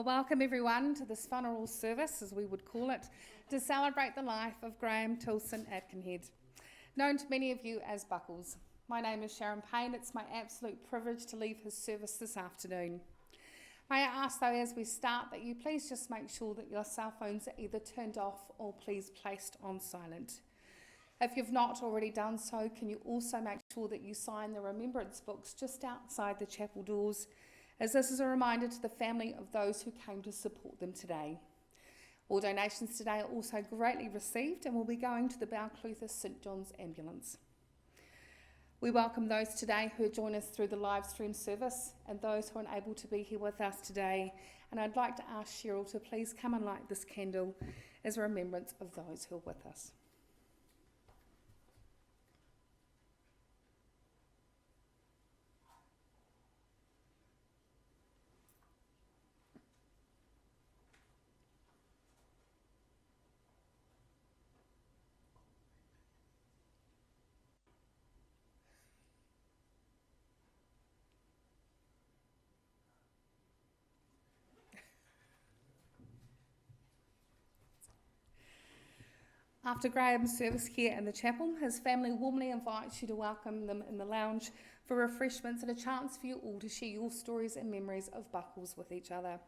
Well, welcome everyone to this funeral service, as we would call it, to celebrate the life of Graeme Tilson Aitkenhead, known to many of you as Buckles. My name is Sharon Payne. It's my absolute privilege to leave his service this afternoon. May I ask, though, as we start, that you please just make sure that your cell phones are either turned off or please placed on silent. If you've not already done so, can you also make sure that you sign the remembrance books just outside the chapel doors, as this is a reminder to the family of those who came to support them today. All donations today are also greatly received and will be going to the Balclutha St John's Ambulance. We welcome those today who join us through the live stream service and those who are unable to be here with us today. And I'd like to ask Cheryl to please come and light this candle as a remembrance of those who are with us. After Graham's service here in the chapel, his family warmly invites you to welcome them in the lounge for refreshments and a chance for you all to share your stories and memories of Buckles with each other.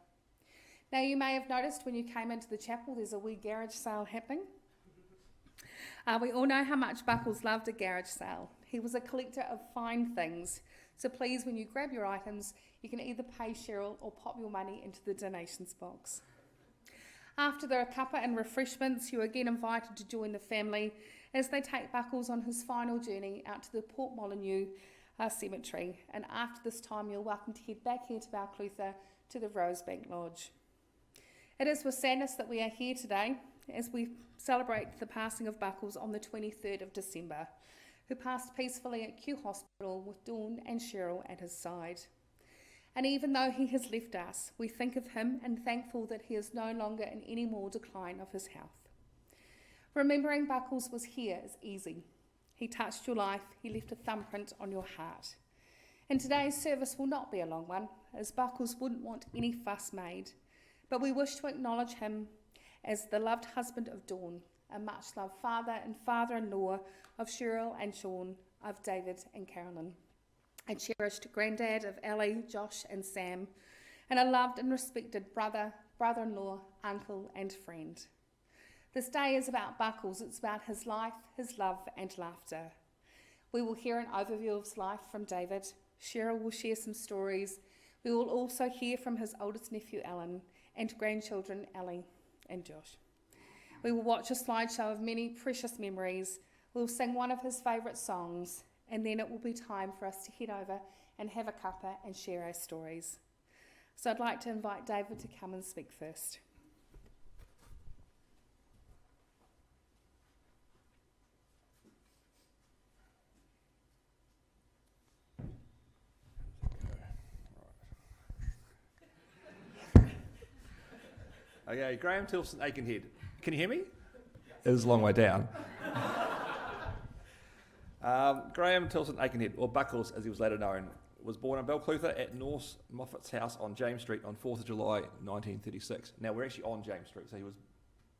Now, you may have noticed when you came into the chapel there's a wee garage sale happening. We all know how much Buckles loved a garage sale. He was a collector of fine things, so please, when you grab your items, you can either pay Cheryl or pop your money into the donations box. After the cuppa and refreshments, you are again invited to join the family as they take Buckles on his final journey out to the Port Molyneux cemetery. And after this time, you're welcome to head back here to Balclutha to the Rosebank Lodge. It is with sadness that we are here today as we celebrate the passing of Buckles on the 23rd of December, who passed peacefully at Kew Hospital with Dawn and Cheryl at his side. And even though he has left us, we think of him and thankful that he is no longer in any more decline of his health. Remembering Buckles was here is easy. He touched your life, he left a thumbprint on your heart. And today's service will not be a long one, as Buckles wouldn't want any fuss made, but we wish to acknowledge him as the loved husband of Dawn, a much-loved father and father-in-law of Cheryl and Sean, of David and Carolyn, a cherished granddad of Ellie, Josh and Sam, and a loved and respected brother, brother-in-law, uncle and friend. This day is about Buckles. It's about his life, his love and laughter. We will hear an overview of his life from David. Cheryl will share some stories. We will also hear from his oldest nephew, Alan, and grandchildren, Ellie and Josh. We will watch a slideshow of many precious memories. We'll sing one of his favourite songs, and then it will be time for us to head over and have a cuppa and share our stories. So I'd like to invite David to come and speak first. Okay, Graeme Tilson Aitkenhead. Can you hear me? It was a long way down. Graeme Tilson Aitkenhead, or Buckles as he was later known, was born in Balclutha at Norse Moffat's house on James Street on 4th of July 1936. Now we're actually on James Street, so he was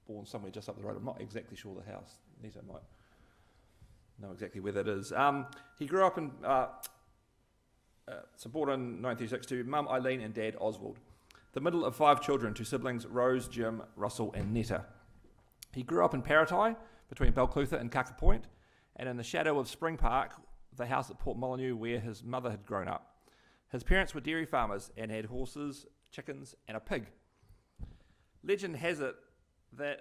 born somewhere just up the road. I'm not exactly sure the house. Nita might know exactly where that is. He grew up in, born in 1936 to Mum Eileen and Dad Oswald, the middle of 5 children to siblings Rose, Jim, Russell and Netta. He grew up in Paratai between Balclutha and Kaka Point, and in the shadow of Spring Park, the house at Port Molyneux where his mother had grown up. His parents were dairy farmers and had horses, chickens and a pig. Legend has it that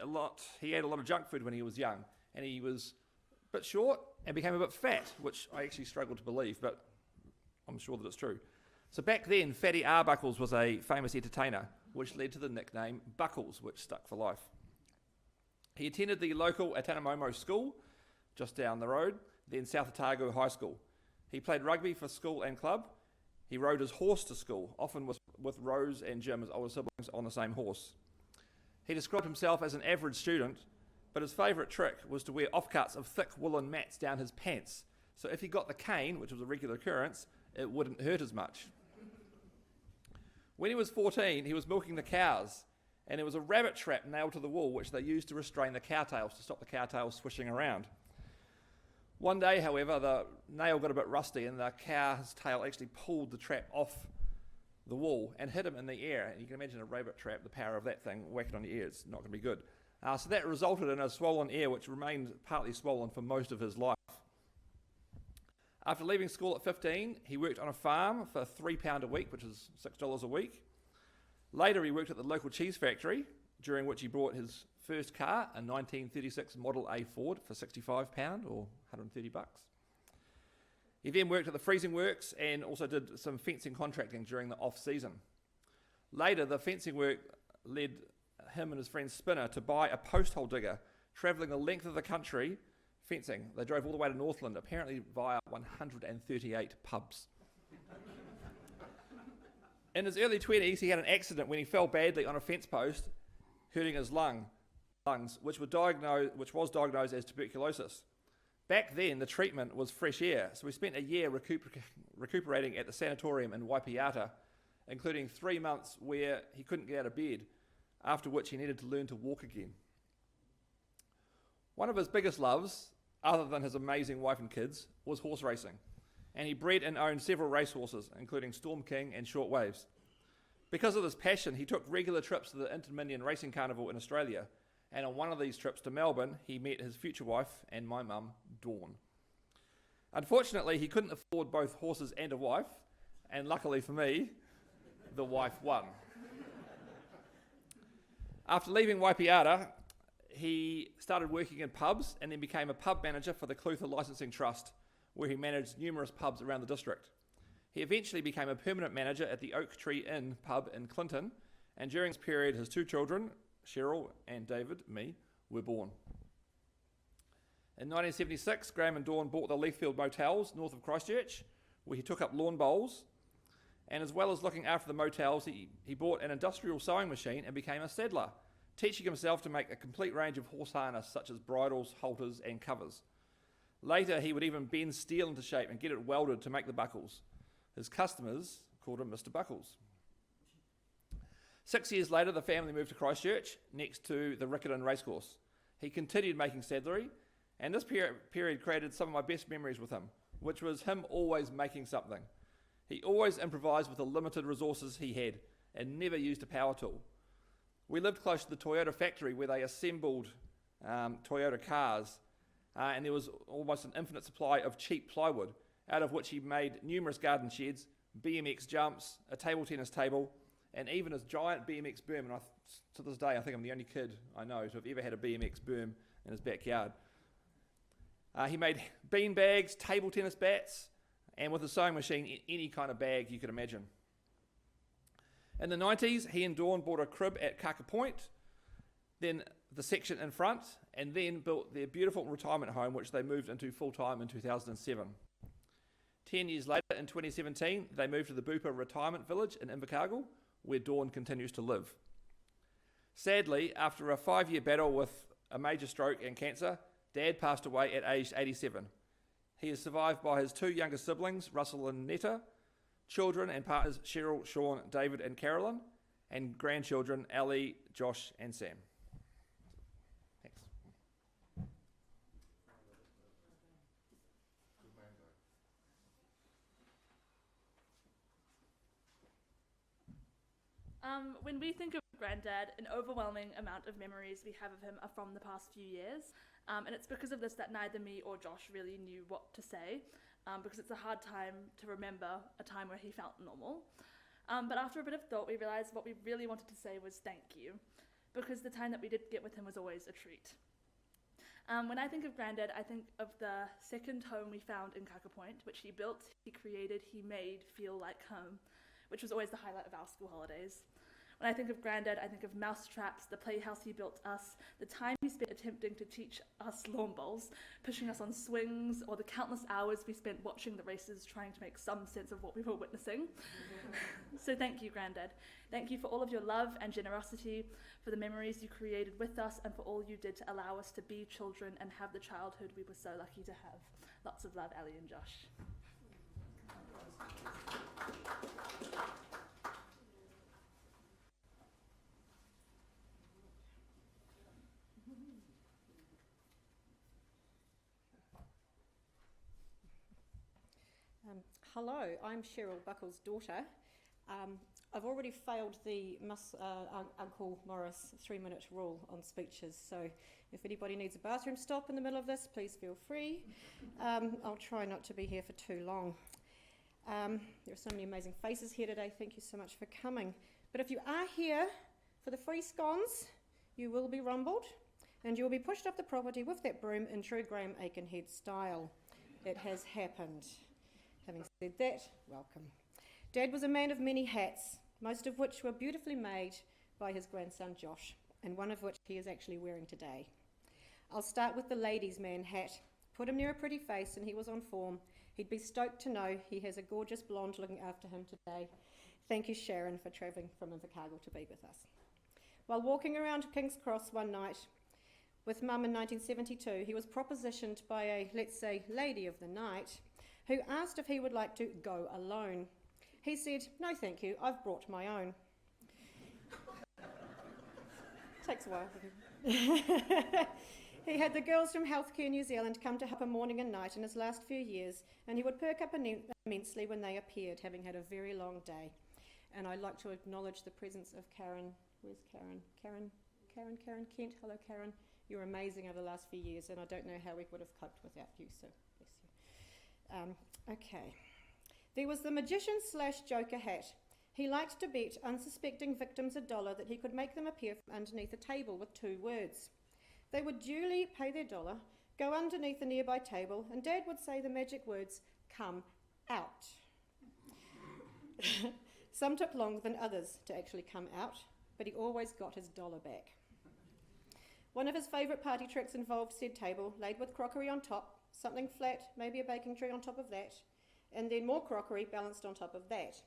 he ate a lot of junk food when he was young, and he was a bit short and became a bit fat, which I actually struggle to believe, but I'm sure that it's true. So back then, Fatty Arbuckles was a famous entertainer, which led to the nickname Buckles, which stuck for life. He attended the local Atanamomo school, just down the road, then South Otago High School. He played rugby for school and club. He rode his horse to school, often with Rose and Jim, his older siblings, on the same horse. He described himself as an average student, but his favourite trick was to wear offcuts of thick woolen mats down his pants, so if he got the cane, which was a regular occurrence, it wouldn't hurt as much. When he was 14, he was milking the cows, and there was a rabbit trap nailed to the wall which they used to restrain the cowtails to stop the cowtails swishing around. One day, however, the nail got a bit rusty and the cow's tail actually pulled the trap off the wall and hit him in the ear. And you can imagine a rabbit trap, the power of that thing whacking on your ear, it's not going to be good. So that resulted in a swollen ear which remained partly swollen for most of his life. After leaving school at 15, he worked on a farm for £3 a week, which is $6 a week. Later, he worked at the local cheese factory, during which he bought his first car, a 1936 Model A Ford, for £65 or $130. He then worked at the freezing works and also did some fencing contracting during the off-season. Later, the fencing work led him and his friend Spinner to buy a post-hole digger, travelling the length of the country fencing. They drove all the way to Northland, apparently via 138 pubs. In his early 20s, he had an accident when he fell badly on a fence post, hurting his lungs, which was diagnosed as tuberculosis. Back then, the treatment was fresh air, so he spent a year recuperating at the sanatorium in Waipiata, including 3 months where he couldn't get out of bed, after which he needed to learn to walk again. One of his biggest loves, other than his amazing wife and kids, was horse racing, and he bred and owned several racehorses, including Storm King and Short Waves. Because of this passion, he took regular trips to the Inter-Dominion Racing Carnival in Australia, and on one of these trips to Melbourne, he met his future wife and my mum, Dawn. Unfortunately, he couldn't afford both horses and a wife, and luckily for me, the wife won. After leaving Waipiata, he started working in pubs and then became a pub manager for the Clutha Licensing Trust, where he managed numerous pubs around the district. He eventually became a permanent manager at the Oak Tree Inn pub in Clinton, and during this period, his 2 children, Cheryl and David, me, were born. In 1976, Graeme and Dawn bought the Leaffield Motels north of Christchurch, where he took up lawn bowls, and as well as looking after the motels, he bought an industrial sewing machine and became a saddler, teaching himself to make a complete range of horse harness such as bridles, halters and covers. Later, he would even bend steel into shape and get it welded to make the buckles. His customers called him Mr. Buckles. 6 years later, the family moved to Christchurch, next to the Riccarton Racecourse. He continued making saddlery, and this period created some of my best memories with him, which was him always making something. He always improvised with the limited resources he had, and never used a power tool. We lived close to the Toyota factory where they assembled Toyota cars, and there was almost an infinite supply of cheap plywood, out of which he made numerous garden sheds, BMX jumps, a table tennis table, and even his giant BMX berm. And to this day, I think I'm the only kid I know to have ever had a BMX berm in his backyard. He made bean bags, table tennis bats, and with a sewing machine, any kind of bag you could imagine. In the 90s, he and Dawn bought a crib at Kaka Point, then the section in front, and then built their beautiful retirement home, which they moved into full-time in 2007. 10 years later, in 2017, they moved to the Bupa Retirement Village in Invercargill, where Dawn continues to live. Sadly, after a 5-year battle with a major stroke and cancer, Dad passed away at age 87. He is survived by his 2 younger siblings, Russell and Netta, children and partners Cheryl, Sean, David and Carolyn, and grandchildren Ellie, Josh and Sam. Thanks. When we think of Granddad, an overwhelming amount of memories we have of him are from the past few years, and it's because of this that neither me or Josh really knew what to say, because it's a hard time to remember a time where he felt normal. But after a bit of thought, we realised what we really wanted to say was thank you, because the time that we did get with him was always a treat. When I think of Granddad, I think of the second home we found in Kaka Point, which he built, he created, he made feel like home, which was always the highlight of our school holidays. When I think of Granddad, I think of mousetraps, the playhouse he built us, the time he spent attempting to teach us lawn bowls, pushing us on swings, or the countless hours we spent watching the races trying to make some sense of what we were witnessing. So thank you, Granddad. Thank you for all of your love and generosity, for the memories you created with us, and for all you did to allow us to be children and have the childhood we were so lucky to have. Lots of love, Ellie and Josh. Hello, I'm Cheryl Buckle's daughter. I've already failed the Uncle Morris 3-minute rule on speeches, so if anybody needs a bathroom stop in the middle of this, please feel free. I'll try not to be here for too long. There are so many amazing faces here today. Thank you so much for coming. But if you are here for the free scones, you will be rumbled, and you will be pushed up the property with that broom in true Graeme Aitkenhead style. It has happened. Having said that, welcome. Dad was a man of many hats, most of which were beautifully made by his grandson Josh, and one of which he is actually wearing today. I'll start with the ladies' man hat. Put him near a pretty face and he was on form. He'd be stoked to know he has a gorgeous blonde looking after him today. Thank you, Sharon, for travelling from Invercargill to be with us. While walking around King's Cross one night with Mum in 1972, he was propositioned by a, let's say, lady of the night, who asked if he would like to go alone. He said, "No thank you, I've brought my own." Takes a while. He had the girls from Healthcare New Zealand come to help him morning and night in his last few years, and he would perk up immensely when they appeared, having had a very long day. And I'd like to acknowledge the presence of Karen. Where's Karen? Karen Kent. Hello, Karen. You're amazing over the last few years, and I don't know how we would have coped without you, so bless you. Okay. There was the magician/joker hat. He liked to bet unsuspecting victims $1 that he could make them appear from underneath a table with 2 words. They would duly pay their $1, go underneath a nearby table, and Dad would say the magic words, "Come out." Some took longer than others to actually come out, but he always got his $1 back. One of his favourite party tricks involved said table, laid with crockery on top, something flat, maybe a baking tray on top of that, and then more crockery balanced on top of that.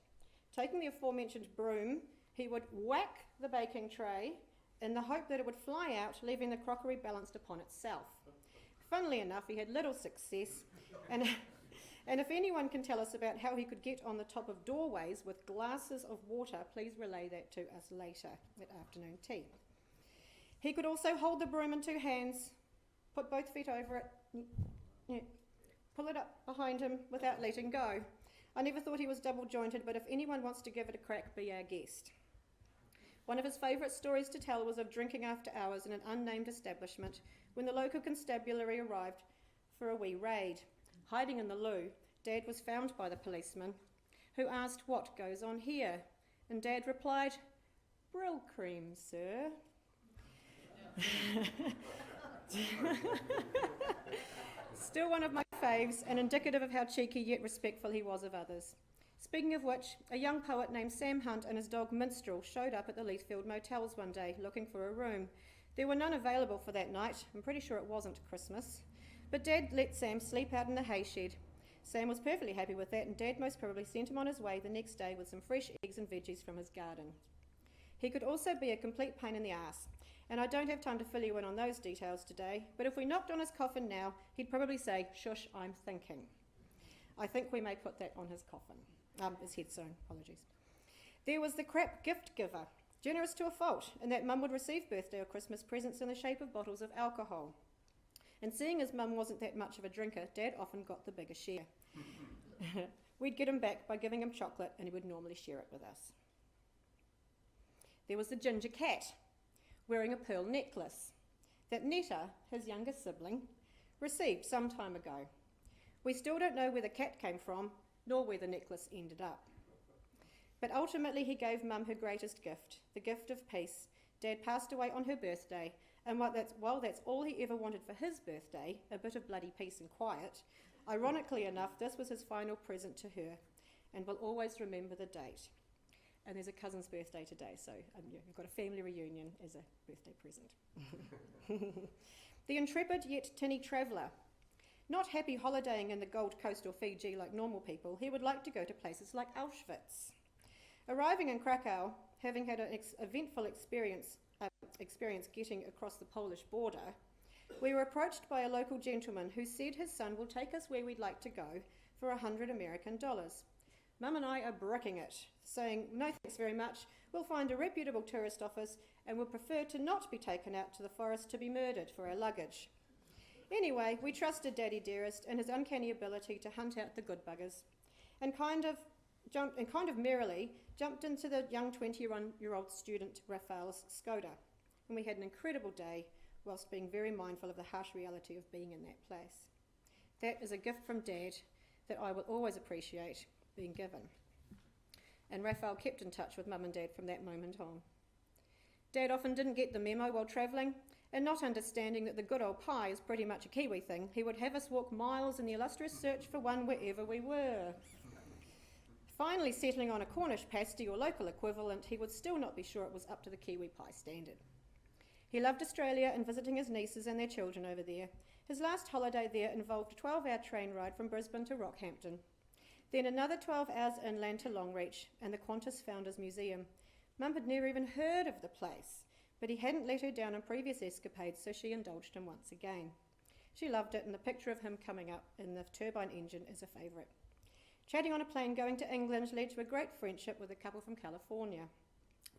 Taking the aforementioned broom, he would whack the baking tray in the hope that it would fly out, leaving the crockery balanced upon itself. Funnily enough, he had little success, and if anyone can tell us about how he could get on the top of doorways with glasses of water, please relay that to us later at afternoon tea. He could also hold the broom in 2 hands, put both feet over it, pull it up behind him without letting go. I never thought he was double-jointed, but if anyone wants to give it a crack, be our guest. One of his favourite stories to tell was of drinking after hours in an unnamed establishment when the local constabulary arrived for a wee raid. Hiding in the loo, Dad was found by the policeman, who asked, "What goes on here?" And Dad replied, "Brill cream, sir." Still one of my faves, and indicative of how cheeky yet respectful he was of others. Speaking of which, a young poet named Sam Hunt and his dog Minstrel showed up at the Leithfield Motels one day looking for a room. There were none available for that night. I'm pretty sure it wasn't Christmas. But Dad let Sam sleep out in the hay shed. Sam was perfectly happy with that, and Dad most probably sent him on his way the next day with some fresh eggs and veggies from his garden. He could also be a complete pain in the ass, and I don't have time to fill you in on those details today, but if we knocked on his coffin now, he'd probably say, "Shush, I'm thinking." I think we may put that on his coffin. His headstone, apologies. There was the crap gift giver, generous to a fault, in that Mum would receive birthday or Christmas presents in the shape of bottles of alcohol. And seeing as Mum wasn't that much of a drinker, Dad often got the bigger share. We'd get him back by giving him chocolate, and he would normally share it with us. There was the ginger cat, wearing a pearl necklace, that Netta, his younger sibling, received some time ago. We still don't know where the cat came from, nor where the necklace ended up. But ultimately he gave Mum her greatest gift, the gift of peace. Dad passed away on her birthday, and while that's all he ever wanted for his birthday, a bit of bloody peace and quiet, ironically enough, this was his final present to her, and we'll always remember the date. And there's a cousin's birthday today, so you've got a family reunion as a birthday present. The intrepid yet tinny traveller. Not happy holidaying in the Gold Coast or Fiji like normal people, he would like to go to places like Auschwitz. Arriving in Krakow, having had an eventful experience getting across the Polish border, we were approached by a local gentleman who said his son will take us where we'd like to go for $100 American. Mum and I are bricking it, saying, "No thanks very much, we'll find a reputable tourist office and would prefer to not be taken out to the forest to be murdered for our luggage." Anyway, we trusted Daddy Dearest and his uncanny ability to hunt out the good buggers. and kind of merrily jumped into the young 21-year-old student Raphael's Skoda, and we had an incredible day whilst being very mindful of the harsh reality of being in that place. That is a gift from Dad that I will always appreciate being given. And Raphael kept in touch with Mum and Dad from that moment on. Dad often didn't get the memo while travelling, and not understanding that the good old pie is pretty much a Kiwi thing, he would have us walk miles in the illustrious search for one wherever we were. Finally settling on a Cornish pasty or local equivalent, he would still not be sure it was up to the Kiwi pie standard. He loved Australia and visiting his nieces and their children over there. His last holiday there involved a 12-hour train ride from Brisbane to Rockhampton, then another 12 hours inland to Longreach and the Qantas Founders Museum. Mum had never even heard of the place, but he hadn't let her down on previous escapades, so she indulged him once again. She loved it, and the picture of him coming up in the turbine engine is a favourite. Chatting on a plane going to England led to a great friendship with a couple from California,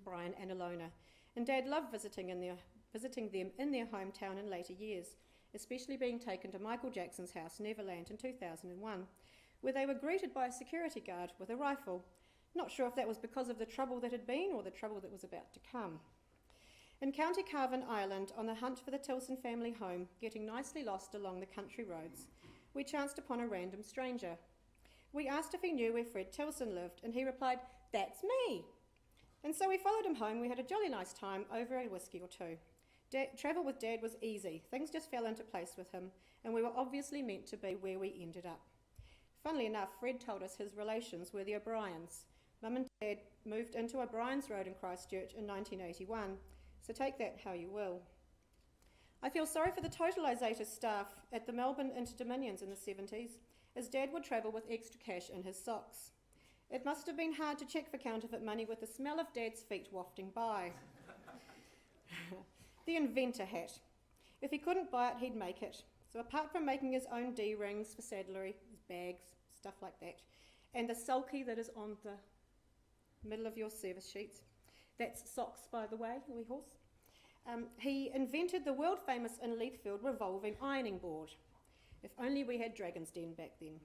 Brian and Ilona, and Dad loved visiting them in their hometown in later years, especially being taken to Michael Jackson's house, Neverland, in 2001, where they were greeted by a security guard with a rifle. Not sure if that was because of the trouble that had been or the trouble that was about to come. In County Carvin, Ireland, on the hunt for the Tilson family home, getting nicely lost along the country roads, we chanced upon a random stranger. We asked if he knew where Fred Tilson lived, and he replied, "That's me!" And so we followed him home. We had a jolly nice time over a whiskey or two. Travel with Dad was easy. Things just fell into place with him, and we were obviously meant to be where we ended up. Funnily enough, Fred told us his relations were the O'Briens. Mum and Dad moved into O'Brien's Road in Christchurch in 1981, so take that how you will. I feel sorry for the totalisator staff at the Melbourne Inter-Dominions in the 70s, as Dad would travel with extra cash in his socks. It must have been hard to check for counterfeit money with the smell of Dad's feet wafting by. The inventor hat. If he couldn't buy it, he'd make it. So apart from making his own D-rings for saddlery, his bags, stuff like that, and the sulky that is on the middle of your service sheets, that's socks, by the way, wee horse. He invented the world-famous in Leithfield revolving ironing board. If only we had Dragon's Den back then.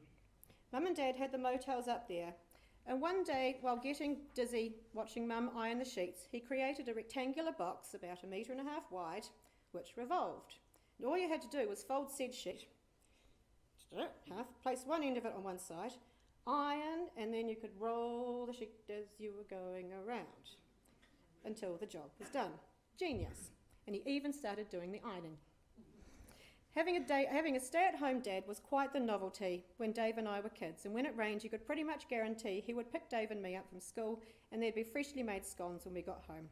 Mum and Dad had the motels up there, and one day, while getting dizzy watching Mum iron the sheets, he created a rectangular box about 1.5 metres wide, which revolved. And all you had to do was fold said sheet, place one end of it on one side, iron, and then you could roll the sheet as you were going around until the job was done. Genius. And he even started doing the ironing. Having a stay-at-home dad was quite the novelty when Dave and I were kids, and when it rained you could pretty much guarantee he would pick Dave and me up from school and there'd be freshly made scones when we got home.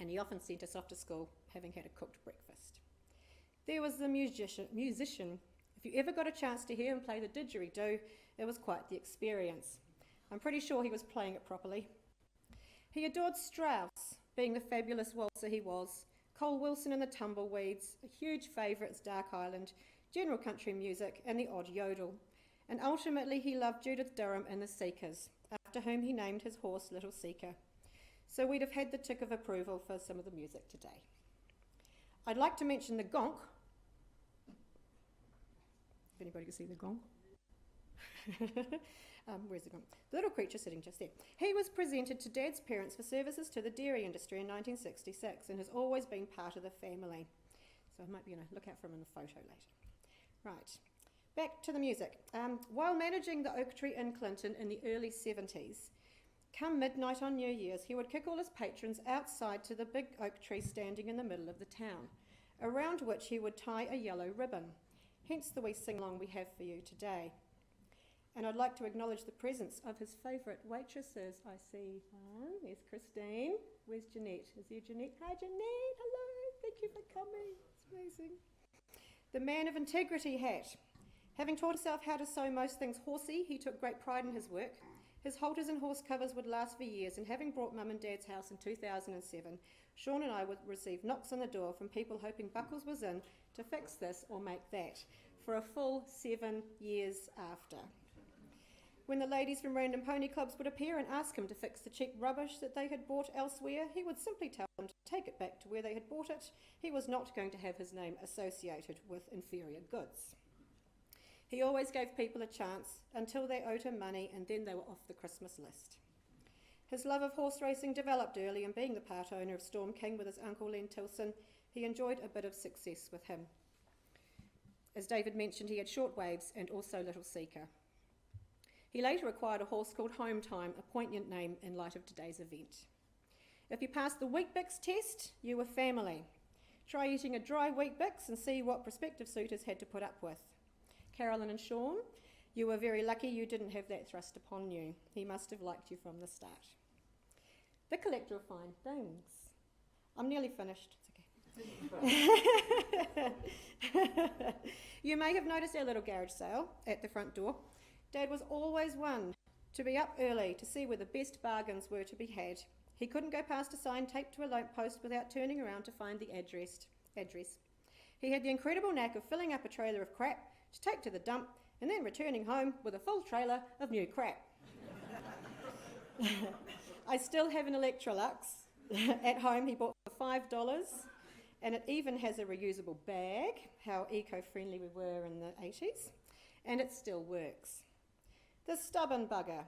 And he often sent us off to school having had a cooked breakfast. There was the musician. If you ever got a chance to hear him play the didgeridoo, it was quite the experience. I'm pretty sure he was playing it properly. He adored Strauss, being the fabulous waltzer he was, Cole Wilson and the Tumbleweeds, a huge favourite's Dark Island, general country music, and the odd yodel. And ultimately he loved Judith Durham and the Seekers, after whom he named his horse Little Seeker. So we'd have had the tick of approval for some of the music today. I'd like to mention the gonk. If anybody can see the gong. Where's the gong? The little creature sitting just there. He was presented to Dad's parents for services to the dairy industry in 1966 and has always been part of the family. So I might be going to look out for him in the photo later. Right, back to the music. While managing the Oak Tree in Clinton in the early 70s, come midnight on New Year's, he would kick all his patrons outside to the big oak tree standing in the middle of the town, around which he would tie a yellow ribbon, hence the wee sing-along we have for you today. And I'd like to acknowledge the presence of his favourite waitresses. I see one. There's Christine. Where's Jeanette? Is there Jeanette? Hi, Jeanette. Hello. Thank you for coming. It's amazing. The man of integrity hat. Having taught himself how to sew most things horsey, he took great pride in his work. His halters and horse covers would last for years, and having brought Mum and Dad's house in 2007, Sean and I would receive knocks on the door from people hoping Buckles was in to fix this or make that, for a full 7 years after. When the ladies from random pony clubs would appear and ask him to fix the cheap rubbish that they had bought elsewhere, he would simply tell them to take it back to where they had bought it. He was not going to have his name associated with inferior goods. He always gave people a chance until they owed him money and then they were off the Christmas list. His love of horse racing developed early, and being the part owner of Storm King with his uncle Len Tilson, he enjoyed a bit of success with him. As David mentioned, he had Short Waves and also Little Seeker. He later acquired a horse called Home Time, a poignant name in light of today's event. If you passed the Weet-Bix test, you were family. Try eating a dry Weet-Bix and see what prospective suitors had to put up with. Carolyn and Sean, you were very lucky you didn't have that thrust upon you. He must have liked you from the start. The collector of fine things. I'm nearly finished. It's okay. You may have noticed our little garage sale at the front door. Dad was always one to be up early to see where the best bargains were to be had. He couldn't go past a sign taped to a lamp post without turning around to find the address. He had the incredible knack of filling up a trailer of crap to take to the dump and then returning home with a full trailer of new crap. I still have an Electrolux at home he bought for $5, and it even has a reusable bag, how eco-friendly we were in the 80s, and it still works. The stubborn bugger.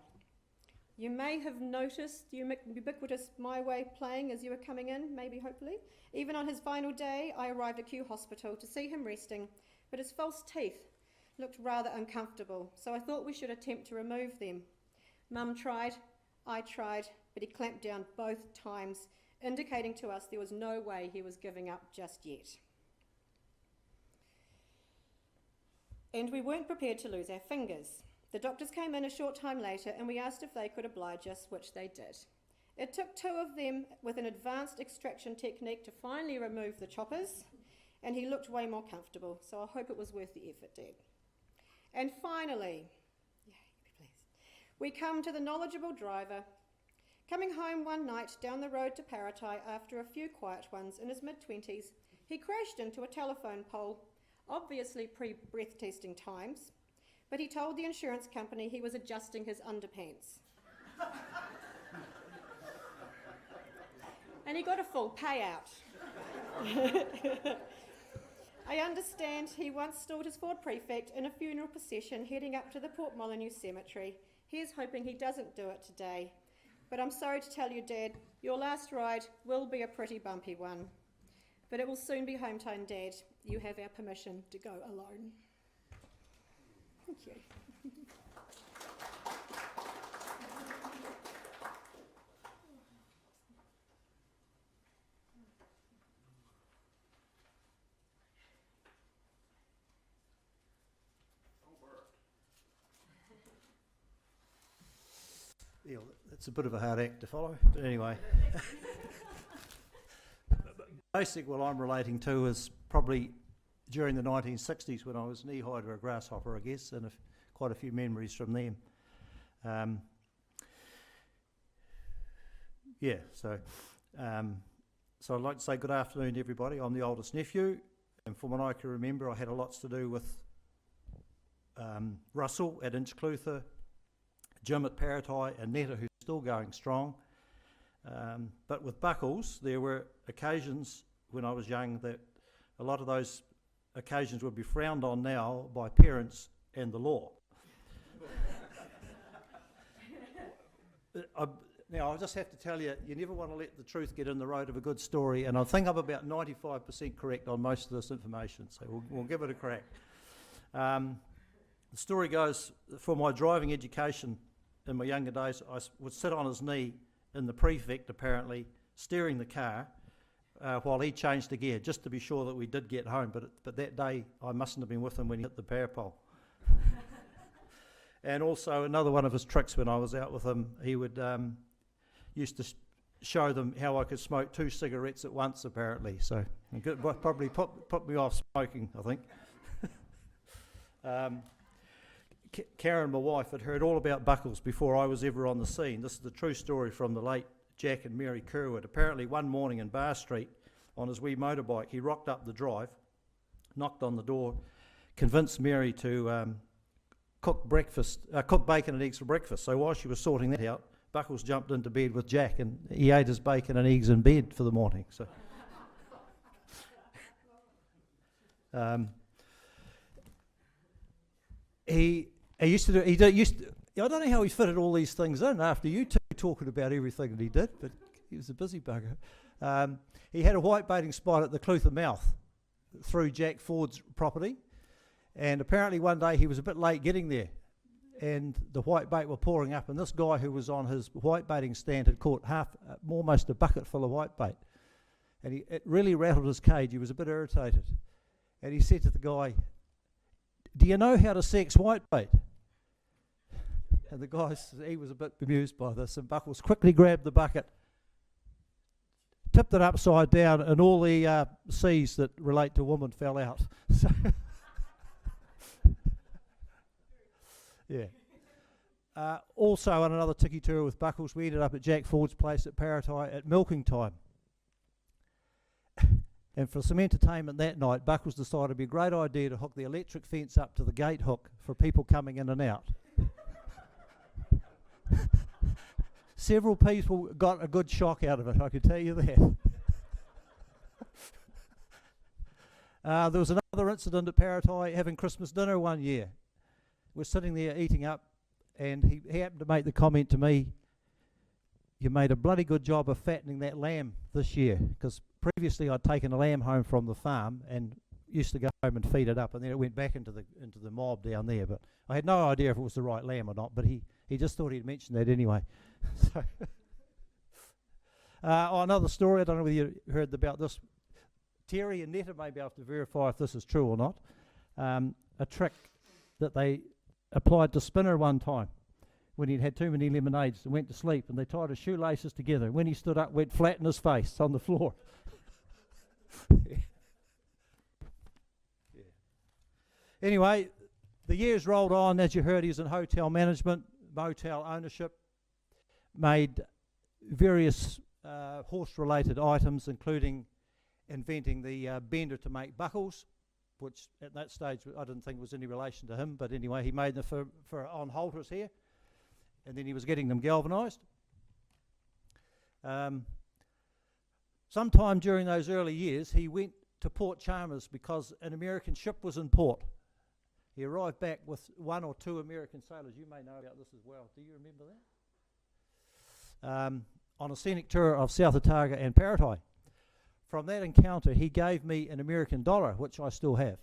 You may have noticed the ubiquitous My Way playing as you were coming in, maybe, hopefully. Even on his final day, I arrived at Kew Hospital to see him resting, but his false teeth looked rather uncomfortable, so I thought we should attempt to remove them. Mum tried, I tried, but he clamped down both times, indicating to us there was no way he was giving up just yet. And we weren't prepared to lose our fingers. The doctors came in a short time later and we asked if they could oblige us, which they did. It took 2 of them with an advanced extraction technique to finally remove the choppers, and he looked way more comfortable, so I hope it was worth the effort, Dad. And finally, we come to the knowledgeable driver. Coming home one night down the road to Paratai after a few quiet ones in his mid-20s, he crashed into a telephone pole, obviously pre-breath testing times, but he told the insurance company he was adjusting his underpants. And he got a full payout. I understand he once stalled his Ford Prefect in a funeral procession heading up to the Port Molyneux Cemetery. Here's hoping he doesn't do it today. But I'm sorry to tell you, Dad, your last ride will be a pretty bumpy one. But it will soon be home time, Dad. You have our permission to go alone. Thank you. Yeah, it's a bit of a hard act to follow, but anyway. Basically what I'm relating to is probably during the 1960s when I was knee-high to a grasshopper, I guess, and quite a few memories from them. So I'd like to say good afternoon to everybody. I'm the oldest nephew, and from what I can remember, I had a lot to do with Russell at Inchclutha, Jim at Paratai, and Netta, who's still going strong. But with Buckles, there were occasions when I was young that a lot of those occasions would be frowned on now by parents and the law. Now, I just have to tell you, you never want to let the truth get in the road of a good story, and I think I'm about 95% correct on most of this information, so we'll give it a crack. The story goes, for my driving education in my younger days, I would sit on his knee in the prefect, apparently, steering the car while he changed the gear, just to be sure that we did get home. But that day, I mustn't have been with him when he hit the power pole. And also, another one of his tricks when I was out with him, he would used to show them how I could smoke 2 cigarettes at once, apparently. So he could probably put me off smoking, I think. Karen, my wife, had heard all about Buckles before I was ever on the scene. This is the true story from the late Jack and Mary Kerwood. Apparently one morning in Bar Street on his wee motorbike, he rocked up the drive, knocked on the door, convinced Mary to cook bacon and eggs for breakfast. So while she was sorting that out, Buckles jumped into bed with Jack and he ate his bacon and eggs in bed for the morning. So. he used to do. He did, used. To, I don't know how he fitted all these things in after you two talking about everything that he did, but he was a busy bugger. He had a white baiting spot at the Clutha mouth through Jack Ford's property, and apparently one day he was a bit late getting there, and the white bait were pouring up, and this guy who was on his white baiting stand had caught almost a bucket full of white bait, and it really rattled his cage. He was a bit irritated, and he said to the guy, "Do you know how to sex white bait?" And the guy, he was a bit bemused by this, and Buckles quickly grabbed the bucket, tipped it upside down, and all the C's that relate to women fell out. So yeah. Also, on another tiki tour with Buckles, we ended up at Jack Ford's place at Paratai at milking time. And for some entertainment that night, Buckles decided it'd be a great idea to hook the electric fence up to the gate hook for people coming in and out. Several people got a good shock out of it, I can tell you that. There was another incident at Paratai having Christmas dinner one year. We're sitting there eating up, and he happened to make the comment to me, "You made a bloody good job of fattening that lamb this year," because previously I'd taken a lamb home from the farm and used to go home and feed it up, and then it went back into the mob down there. But I had no idea if it was the right lamb or not, but he just thought he'd mention that anyway. So another story, I don't know whether you heard about this. Terry and Netta may be able to verify if this is true or not. A trick that they applied to Spinner one time when he'd had too many lemonades and went to sleep, and they tied his shoelaces together. When he stood up, went flat in his face on the floor. Yeah. Anyway, the years rolled on. As you heard, he was in hotel management, motel ownership, made various horse-related items, including inventing the bender to make buckles, which at that stage I didn't think was any relation to him, but anyway, he made them for on halters here, and then he was getting them galvanised. Sometime during those early years, he went to Port Chalmers because an American ship was in port. He arrived back with one or two American sailors. You may know about this as well. Do you remember that? On a scenic tour of South Otago and Paratai. From that encounter, he gave me an American dollar, which I still have.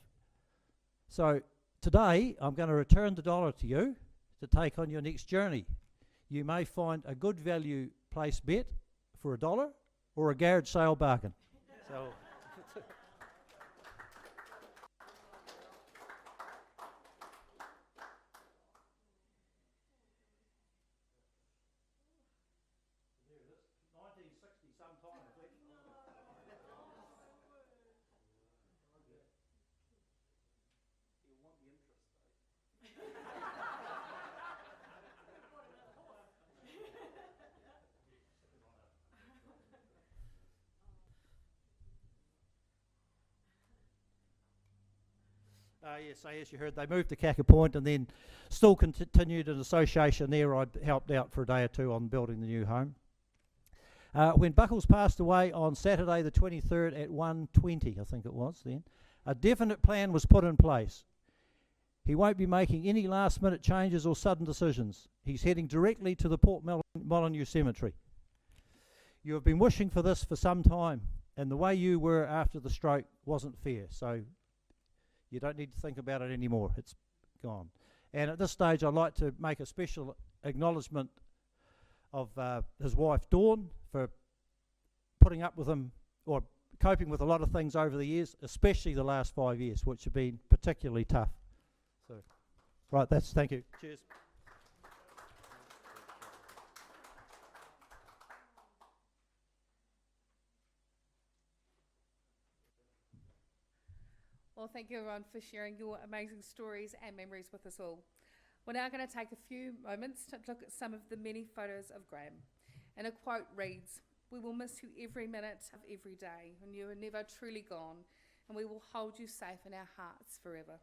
So today, I'm going to return the dollar to you to take on your next journey. You may find a good value place bet for $1 or a garage sale bargain. So yes, so as you heard, they moved to Kaka Point and then still continued an association there. I helped out for a day or two on building the new home. When Buckles passed away on Saturday the 23rd at 1:20, I think it was then, a definite plan was put in place. He won't be making any last-minute changes or sudden decisions. He's heading directly to the Port Molyneux Cemetery. You have been wishing for this for some time, and the way you were after the stroke wasn't fair, so you don't need to think about it anymore. It's gone. And at this stage, I'd like to make a special acknowledgement of his wife, Dawn, for putting up with him, or coping with a lot of things over the years, especially the last 5 years, which have been particularly tough. So, right, thank you. Cheers. Well, thank you everyone for sharing your amazing stories and memories with us all. We're now going to take a few moments to look at some of the many photos of Graeme. And a quote reads, "We will miss you every minute of every day, and you are never truly gone, and we will hold you safe in our hearts forever."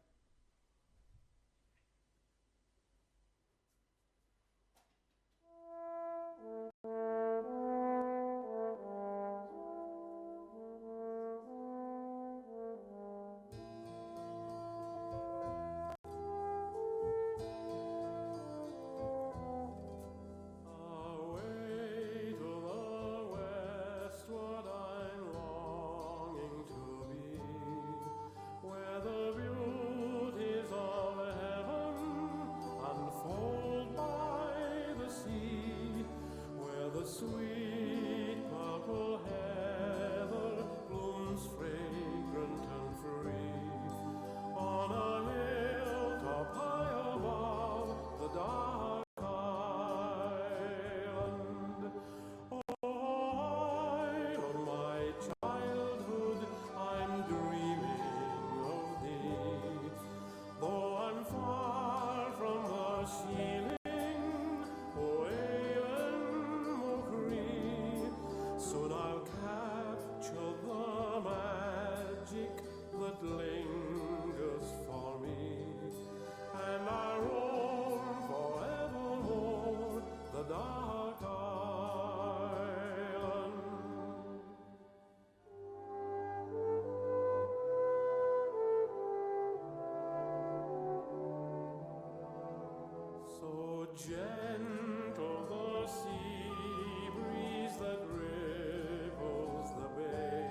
gentle the sea breeze that ripples the bay,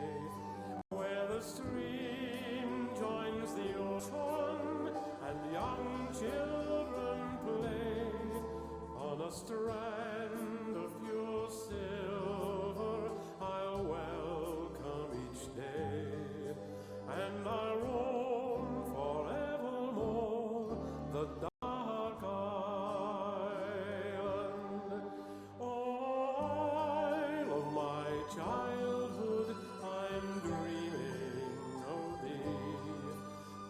where the stream joins the ocean and young children play on a strand of pure silver. I'll welcome each day, and I'll roam forevermore the dark island. Oh, isle of my childhood, I'm dreaming of thee.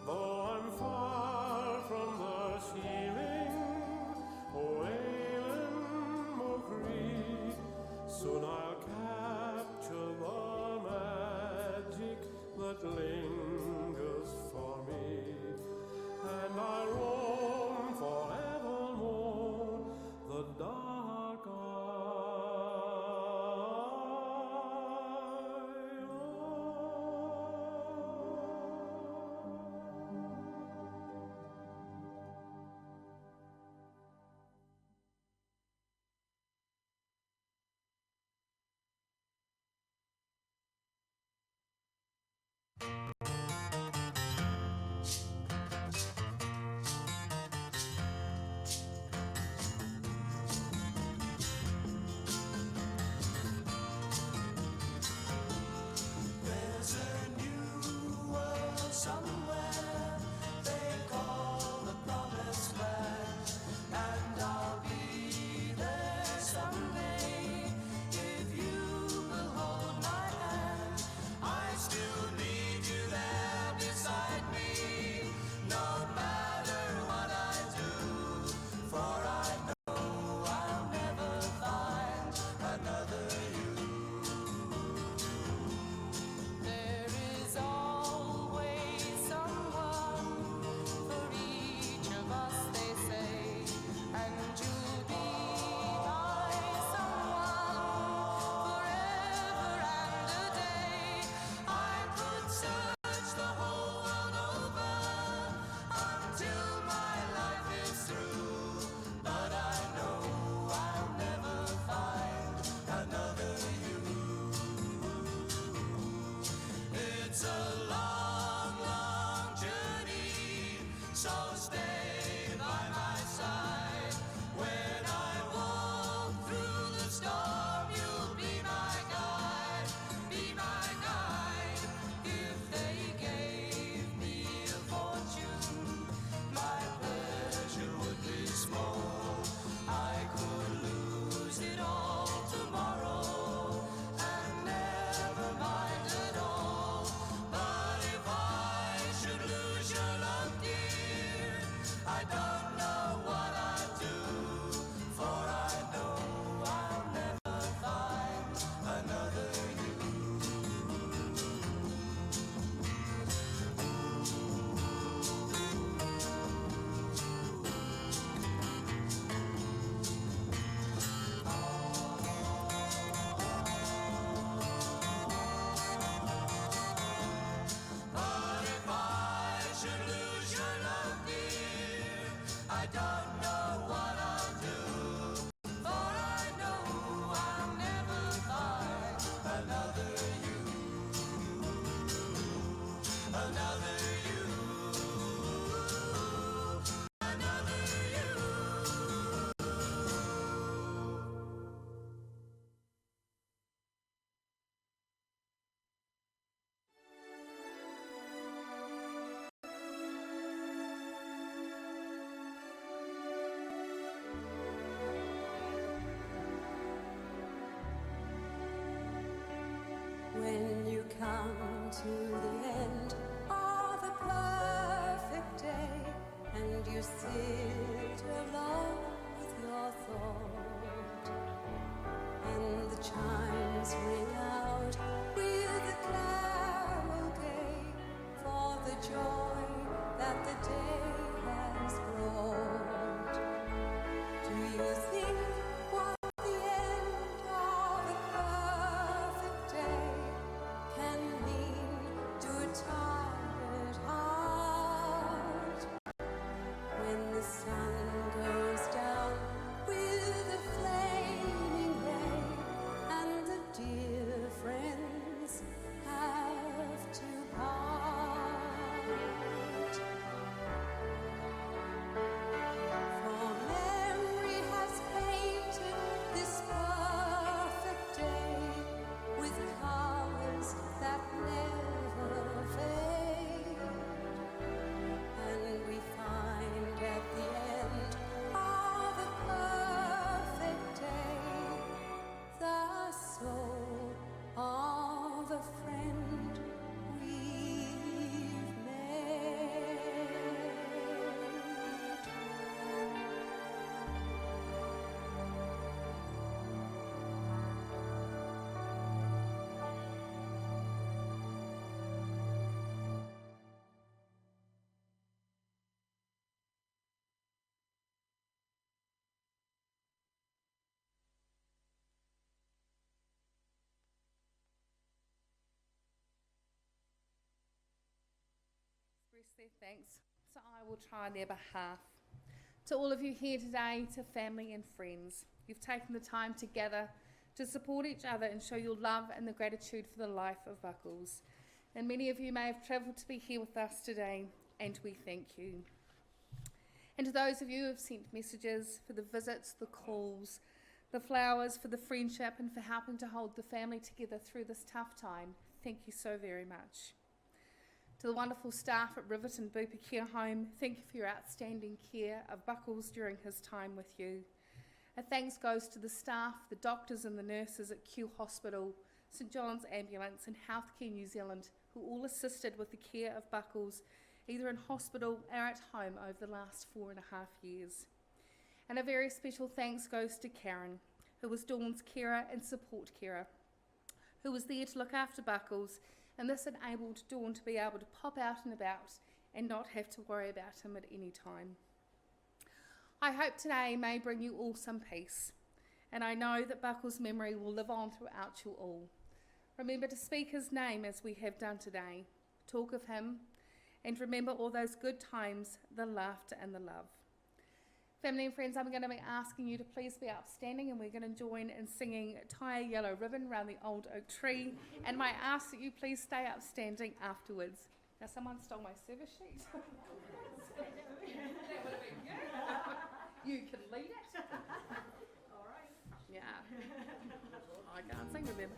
Though I'm far from the ceiling, oh, Eilean Mocree, soon I'll capture the magic that lingers for me, and I'll roam forevermore the dark There's a new world somewhere they call the promised land, and I'll be there someday if you will hold my hand. I still need you there beside me, no matter what I do, for I know I'll never find another you. There is always someone for each of us, they say, and you'll be my someone forever and a day. I could search the whole world over until my life is through, but I know I'll never find another you. It's a long, long journey, so stay by my side. When I walk through the storm, you'll be my guide, be my guide. If they gave me a fortune, my pleasure would be small. I could lose it all tomorrow and never mind at all. But if I should lose your love, dear, I don't know what I'd do, for I know I'll never find another you. But if I should lose your love, dear, I don't know what I'll do, for I know I'll never find another you, another you, another you. When you come to the end of a perfect day and you sit alone with your thought, and the chimes ring out with a carol gay for the joy that the day has brought, do you think what the end of a perfect day can mean to a tired heart? When the their thanks, so I will try on their behalf. To all of you here today, to family and friends, you've taken the time to gather, to support each other and show your love and the gratitude for the life of Buckles. And many of you may have travelled to be here with us today, and we thank you. And to those of you who have sent messages, for the visits, the calls, the flowers, for the friendship and for helping to hold the family together through this tough time, thank you so very much. To the wonderful staff at Riverton Bupa Care Home, thank you for your outstanding care of Buckles during his time with you. A thanks goes to the staff, the doctors and the nurses at Kew Hospital, St John's Ambulance and Healthcare New Zealand, who all assisted with the care of Buckles, either in hospital or at home over the last 4.5 years. And a very special thanks goes to Karen, who was Dawn's carer and support carer, who was there to look after Buckles, and this enabled Dawn to be able to pop out and about and not have to worry about him at any time. I hope today may bring you all some peace, and I know that Buckles' memory will live on throughout you all. Remember to speak his name as we have done today, talk of him, and remember all those good times, the laughter and the love. Family and friends, I'm going to be asking you to please be upstanding, and we're going to join in singing Tie a Yellow Ribbon Round the Old Oak Tree, and I ask that you please stay upstanding afterwards. Now someone stole my service sheet. That would have been you. You can lead it. All right. Yeah. I can't sing with them.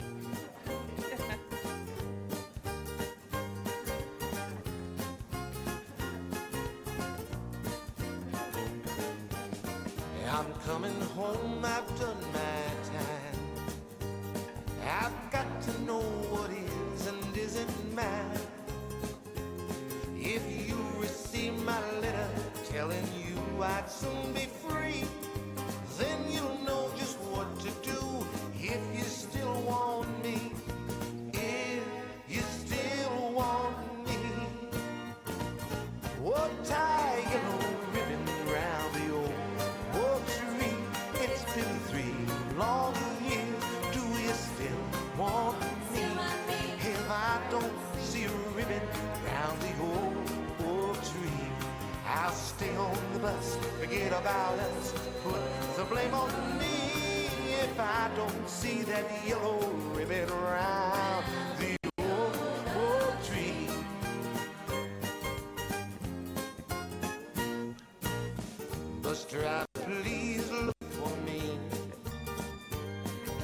I'm coming home, I've done my time. I've got to know what is and isn't mine. If you receive my letter telling you I'd soon be free, then you'll know just what to do if you still want me. If you still want me. Oh, tie a yellow ribbon round the old oak tree. It's been 3 long years. Do you still want me? If I don't see a ribbon round the old oak tree, I'll stay on the bus, forget about us, put the blame on me. If I don't see that yellow ribbon round the old oak tree. Bus driver, please look for me.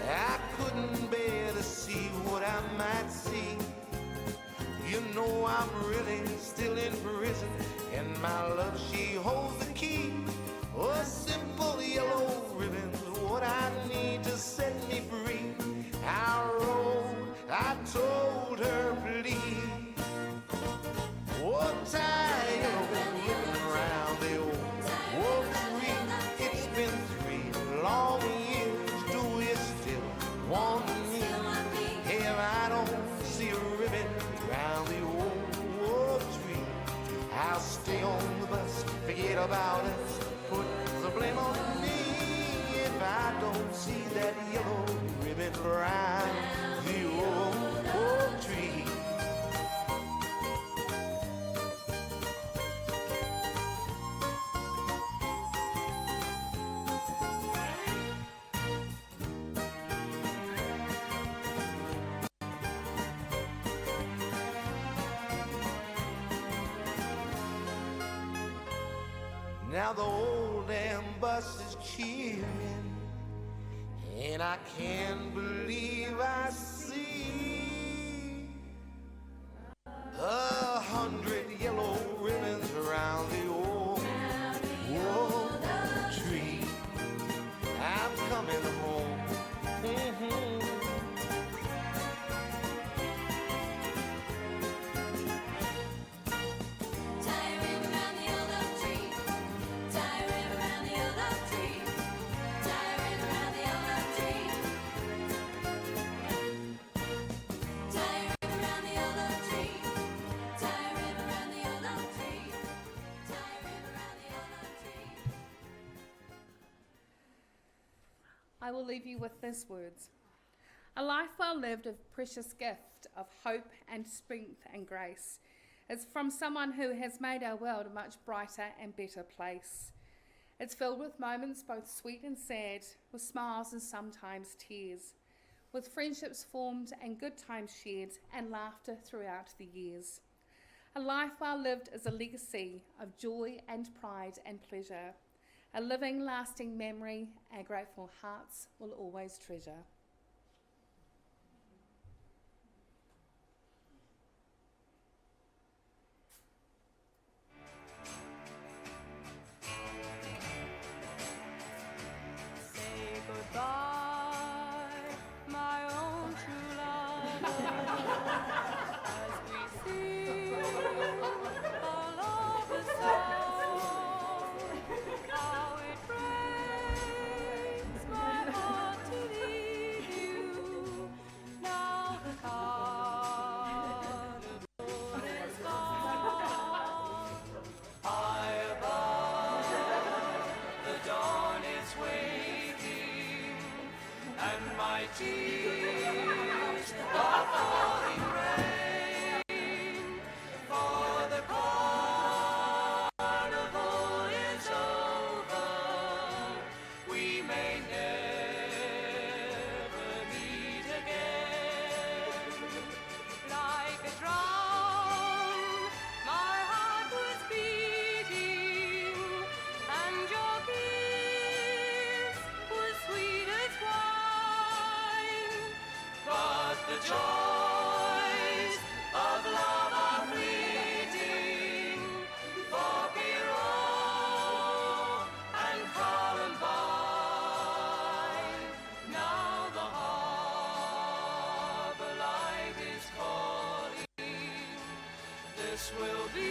I couldn't bear to see what I might see. You know I'm really still in prison, and my love, she holds the key. A simple yellow ribbon's what I need to set me free. I wrote, I told her, please. Oh, tie a yellow ribbon round the old oak tree. It's been 3 long years. Do you still want me? If I don't see a ribbon round the old oak tree, I'll stay on the bus, forget about us, put the blame on me. If I don't see that yellow ribbon round the old oak tree. Now the old damn bus is cheering, and I can't believe I see 100 yellow ribbons around the old oak tree. I'm coming home. Tie a ribbon round the old oak tree. Tie a ribbon round the old oak tree. Tie a ribbon round the old oak tree. Tie a ribbon round the old oak tree. Tie a ribbon round the old oak tree. Tie a ribbon round the old oak tree. I will leave you with these words. A life well lived of precious gift of hope and strength and grace It's from someone who has made our world a much brighter and better place. It's filled with moments both sweet and sad, with smiles and sometimes tears, with friendships formed and good times shared and laughter throughout the years. A life well lived is a legacy of joy and pride and pleasure, a living, lasting memory our grateful hearts will always treasure. Say goodbye, my own true love, as we sing a lover's song. How it breaks my heart to leave you. Now the carnival is gone. High above, the dawn is waiting, and my tears are falling rain. For the carnival is over, we may never meet again. Like a drum, my heart was beating, and your kiss was sweet as wine. But the joys of love are fleeting, for Pierrot and Columbine. Now the harbor light is calling. This will be